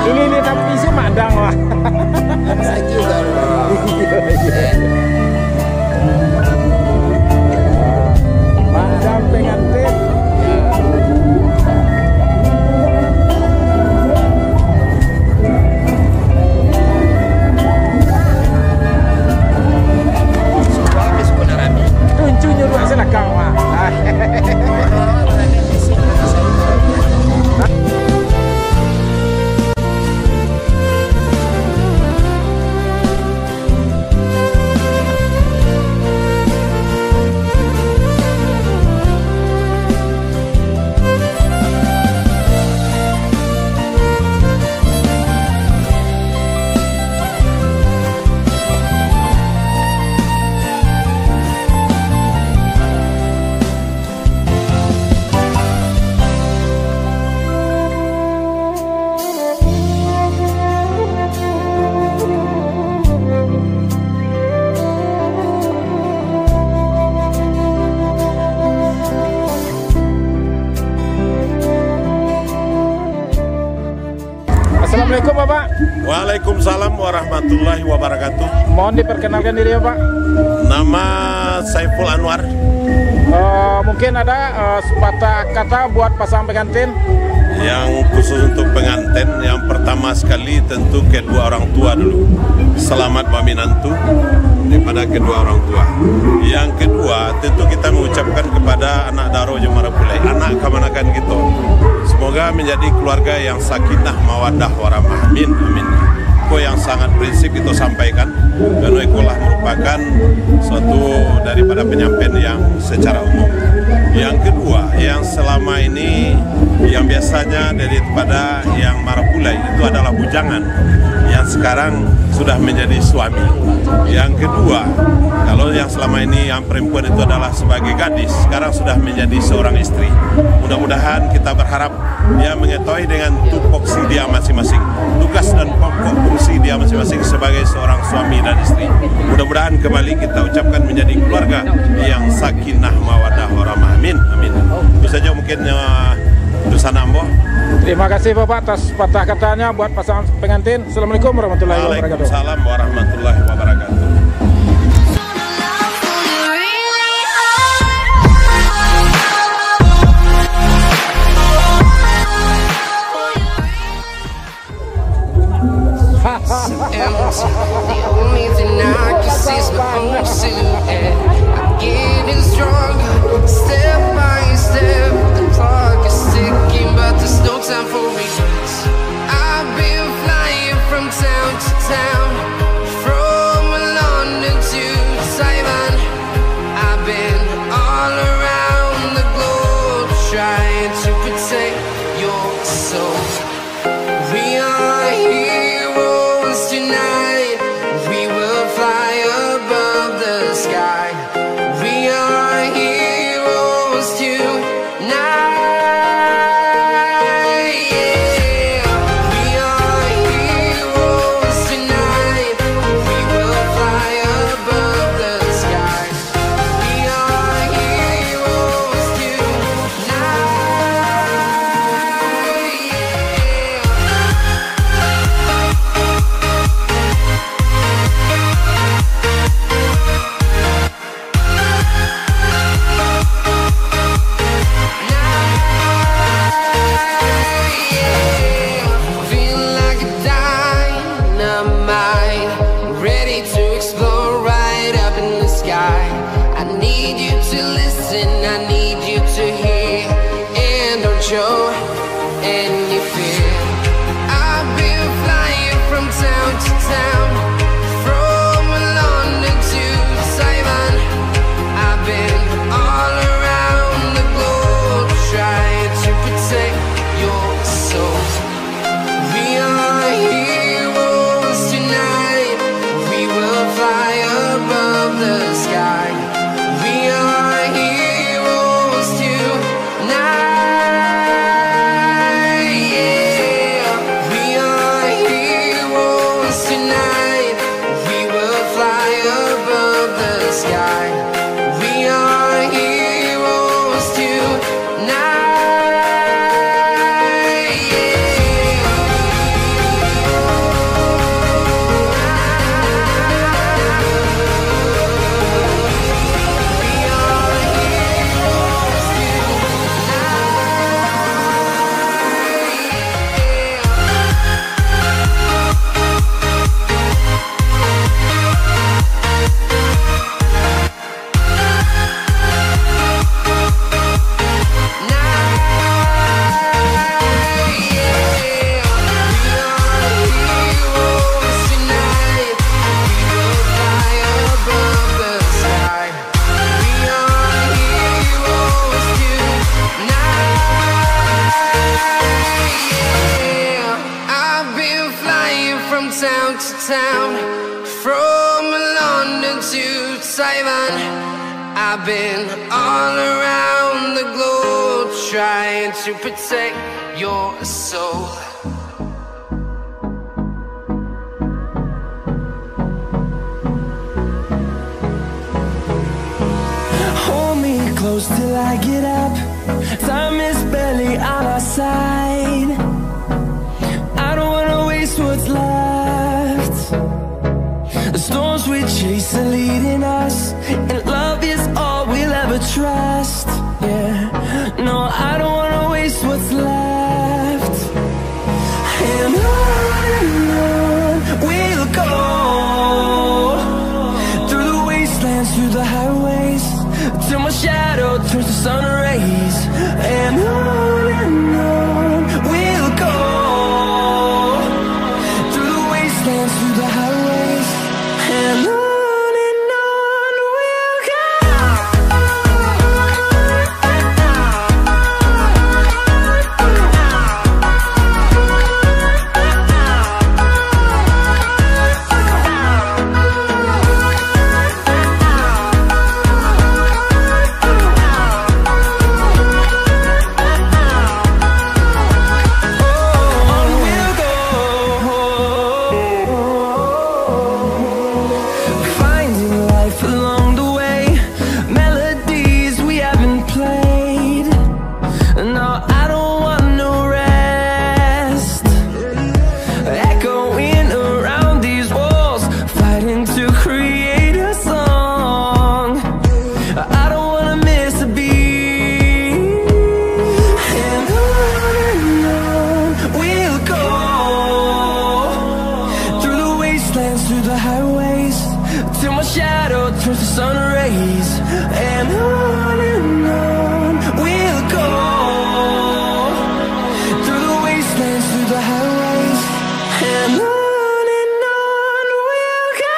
Ini tapi sih madang lah. Madang pengantin. Tuncunya dua selakang mah. Assalamualaikum Bapak. Waalaikumsalam warahmatullahi wabarakatuh. Mohon diperkenalkan diri ya Pak. Nama Saiful Anwar. Mungkin ada sepatah kata buat pasangan pengantin. Yang khusus untuk pengantin, yang pertama sekali tentu kedua orang tua dulu. Selamat Baminantu daripada kedua orang tua. Yang kedua tentu kita mengucapkan kepada anak Daro Marapulai, anak kemanakan gitu. Semoga menjadi keluarga yang sakinah mawaddah warahmah. Amin, amin. Ko yang sangat prinsip itu sampaikan, karena itulah merupakan suatu daripada penyampaian yang secara umum. Yang kedua, yang selama ini yang biasanya daripada yang Marapulai itu adalah bujangan, yang sekarang sudah menjadi suami. Yang kedua, kalau yang selama ini yang perempuan itu adalah sebagai gadis, sekarang sudah menjadi seorang istri. Mudah-mudahan kita berharap dia mengetahui dengan tupoksi dia masing-masing, tugas dan pokok fungsi dia masing-masing sebagai seorang suami dan istri. Mudah-mudahan kembali kita ucapkan menjadi keluarga yang sakinah mawaddah warahmah. Amin, amin. Itu saja mungkin Dusan Ambo. Terima kasih Bapak atas patah katanya buat pasangan pengantin. Assalamualaikum warahmatullahi wabarakatuh. Waalaikumsalam warahmatullahi wabarakatuh. The only thing I can see is my own silhouette. I'm getting stronger, step by step. The clock is ticking, but there's no time for regrets. I've been flying from town to town, from London to Taiwan. I've been all around the globe, trying to protect your soul. We are heroes tonight. We will fly above the sky. We are heroes tonight. Yeah. We are heroes tonight. We will fly above the sky. We are heroes tonight. Show any fear. I've been flying from town to town, from London to Taiwan. I've been all around the globe, trying to protect your soul. We are heroes tonight. We will fly above the sky. We are heroes. London to Taiwan. I've been all around the globe trying to protect your soul. Hold me close till I get up. Time is barely on our side. I don't wanna waste what's left. The storms we chase are leading us, and love is all we'll ever trust. Yeah, no, I don't wanna waste what's left. And on we'll go, through the wastelands, through the highways, till my shadow turns to sun rays. And on we'll go, through the wastelands, through the highways, and on we'll go. Through the highways, till my shadow turns to sun rays. And on we'll go, through the wastelands, through the highways, and on we'll go.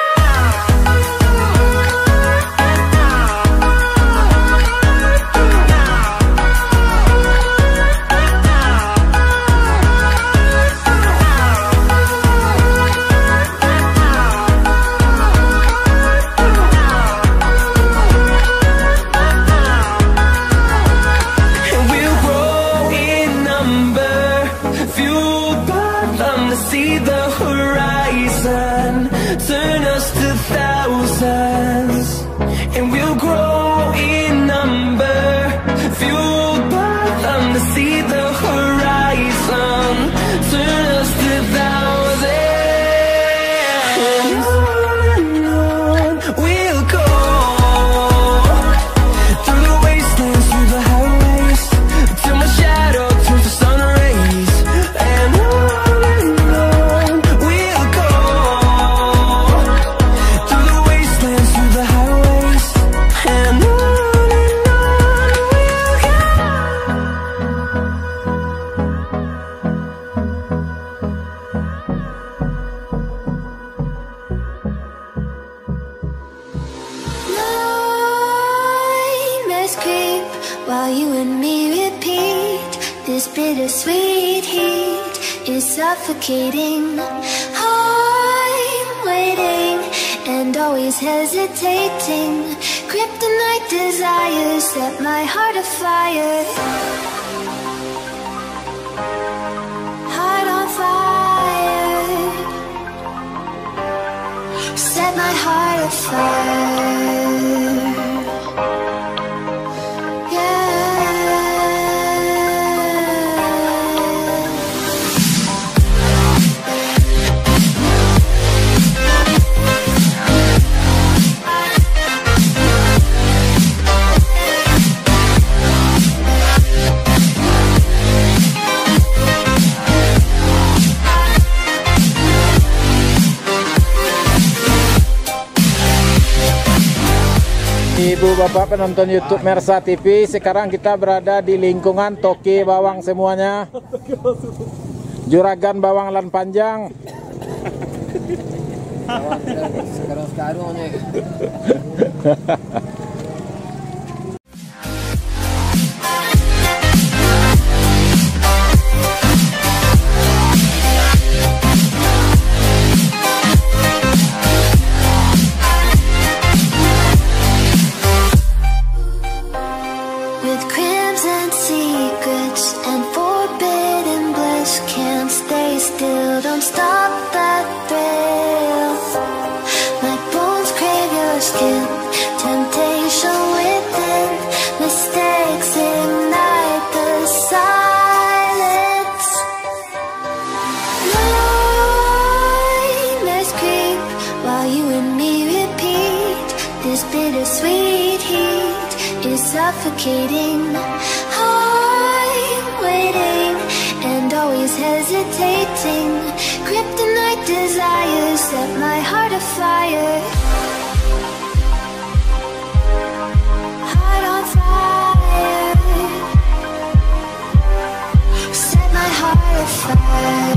See the horizon turn us to thousands, and we'll grow in number, fueled by them to see the horizon turn us to thousands. And on we'll go, through the wastelands, through the highways, till my shadow turns to sun rays. And while you and me repeat, this bittersweet heat is suffocating. I'm waiting and always hesitating. Kryptonite desires set my heart afire. Heart on fire, set my heart afire. Ibu bapak penonton YouTube Mersa TV, sekarang kita berada di lingkungan Toke Bawang semuanya. Juragan bawang lan panjang. Sekarang nih. skin. Temptation within, mistakes ignite the silence. Nightmares creep while you and me repeat. This bittersweet heat is suffocating. I'm waiting and always hesitating. Kryptonite desires set my heart afire. Heart on fire. Set my heart afire.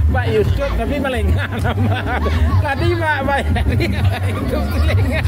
Pak Yusuf tapi melengah nama. Tadi Pak Bayani itu melengah.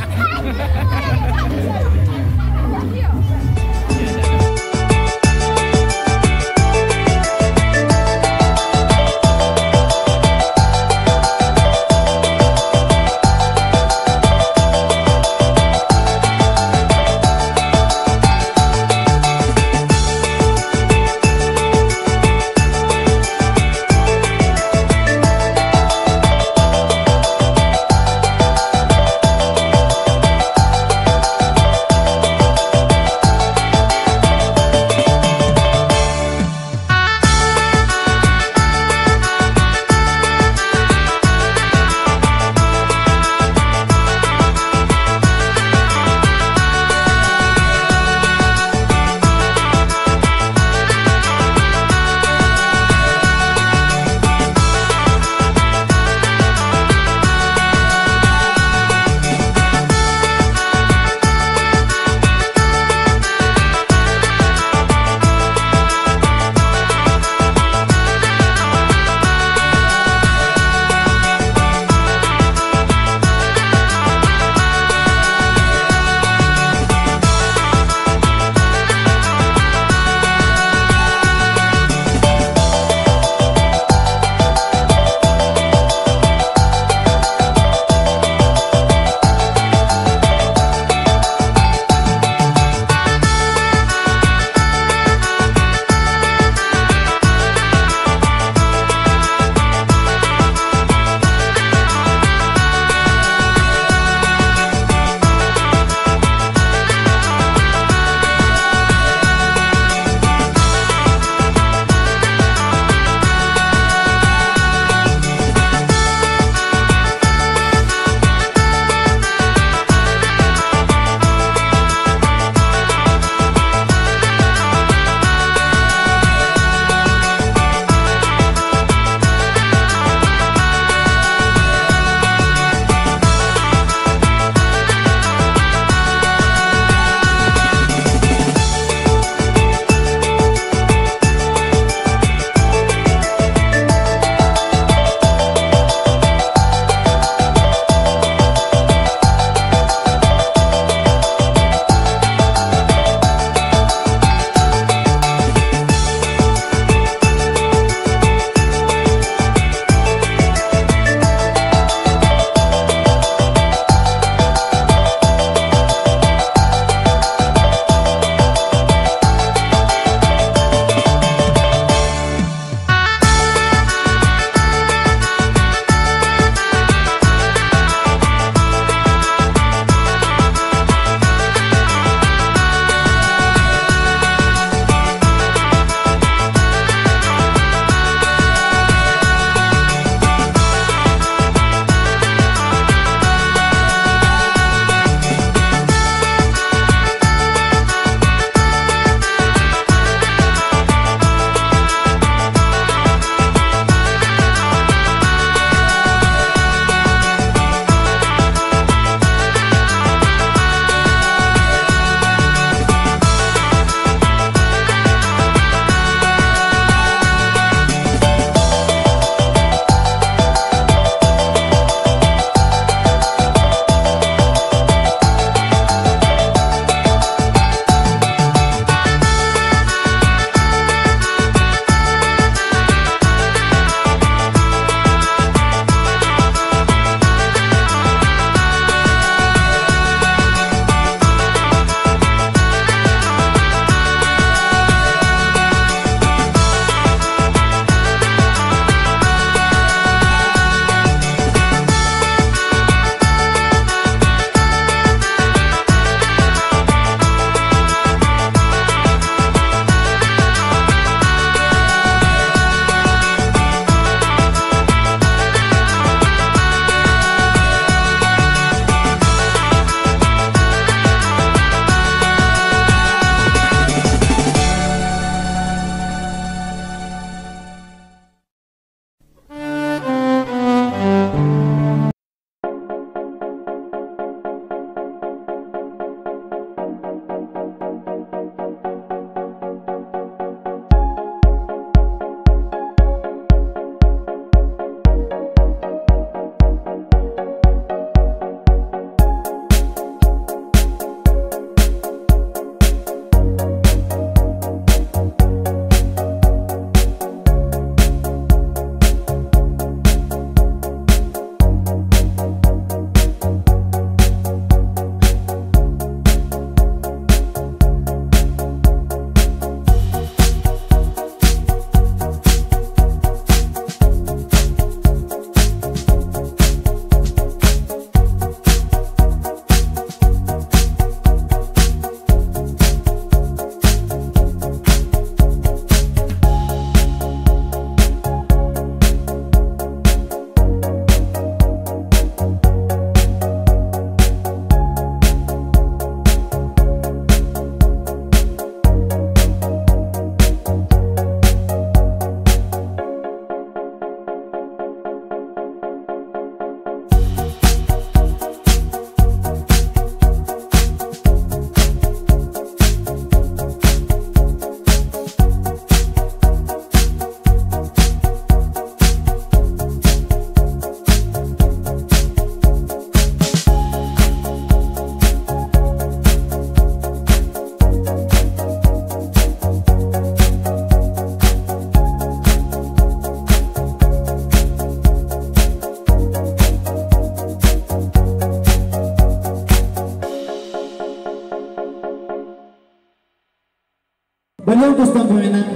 Tolong Ustaz pemenang.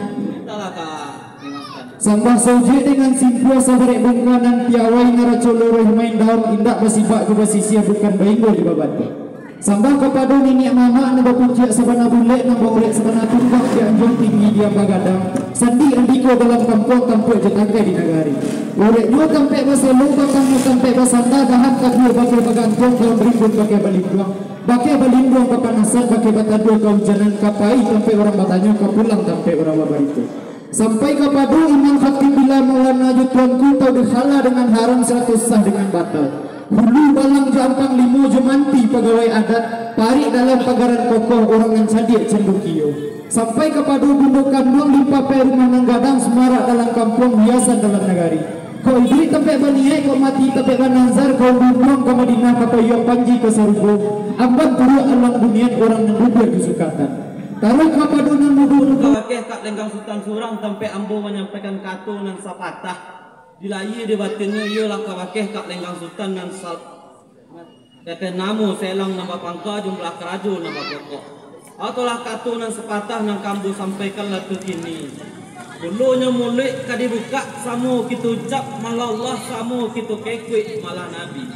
Sambah soje dengan simpua sabarek bungkanan piawai naracoloroh main daun indak basibak ke basisia bukan baingo di babat. Sambah kepada nenek mama naba puncak sabana bulek naba urek sabana tumbak di anjung tinggi dia bagadang. Sandi andiko dalam kampung tampuk jetangkai di negari. Urek dua tampek basa lupa kamu tampek basanda dahan kakul pakai bagantong daun rimbun pakai balindung. Pakai balindung kepanasan pakai batado kau jalan kapai tampek orang batanya kau pulang tampek orang babar itu. Sampai kepada Imam Khatib bila Maulana Tuanku tahu dikhala dengan haram 100 sah dengan batal. Hulu balang jampang limo jemanti pegawai adat parik dalam pagaran kokoh orang yang sadik cendukiyo. Sampai kepada bunduk kandung limpa pe rumah nanggadang semarak dalam kampung hiasan dalam negari. Kau ibri tempat baniai kau mati tempat banazar kau bunuh ke Madinah kau yang panji ke Sarubo. Amban turut alam dunia orang yang duduk di sukatan. Taruh kepada nuduh Kawakeh Kak Lenggang Sultan Surang tempe ambo menyampaikan katu nan sapatah dilai di batinnya ialah kawakeh Kak Lenggang Sultan nan teteh namu selang nama pangka jumlah keraju nama pokok atulah katu nan sepatah nan kambu sampaikan latu kini dulunya mulik kadibuka samu kitu ucap malah Allah samu kitu kekwi malah Nabi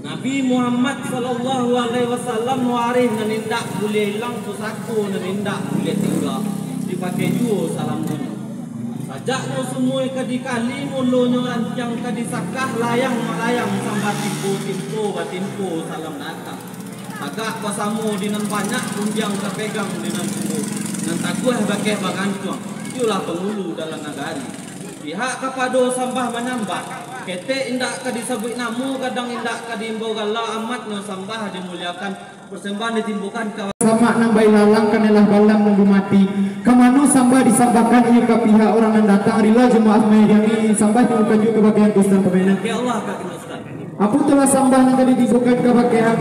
Nabi Muhammad sallallahu alaihi wasallam warih nanindak boleh hilang susaku nanindak boleh tinggal dipakai juo salamun sajakmu semua kadikali mulunyo rancang kadisakah layang melayang sambat timpo batimpo salam datang agak pasamu dinan banyak kunjang kepegang dinan semua nan taguh bakeh bagancuang itulah penghulu dalam negari pihak kepada sambah menambah kete indak kadisebut namu kadang indak kadimbau gala amat no sambah dimuliakan persembahan ditimbukan sama nambai lalang kanelah balang nunggu mati kemana sambah disambahkan ia ke pihak orang yang datang rila jemaah menyediangi sambah dibukan juga ke bagian Ustaz pemenang ya Allah Kak Ustaz aku telah sambah yang tadi dibukan ke bagian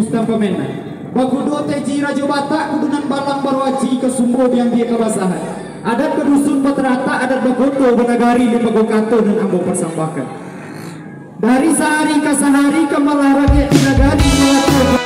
Ustaz pemenang bagudo teji raja batak kudunan balang barwaci ke sumur yang dia kebasahan adat kedusun peterata adat bagoto benagari di bagokato dan ambo persambahkan dari sehari ke sehari kemalah rakyat di negari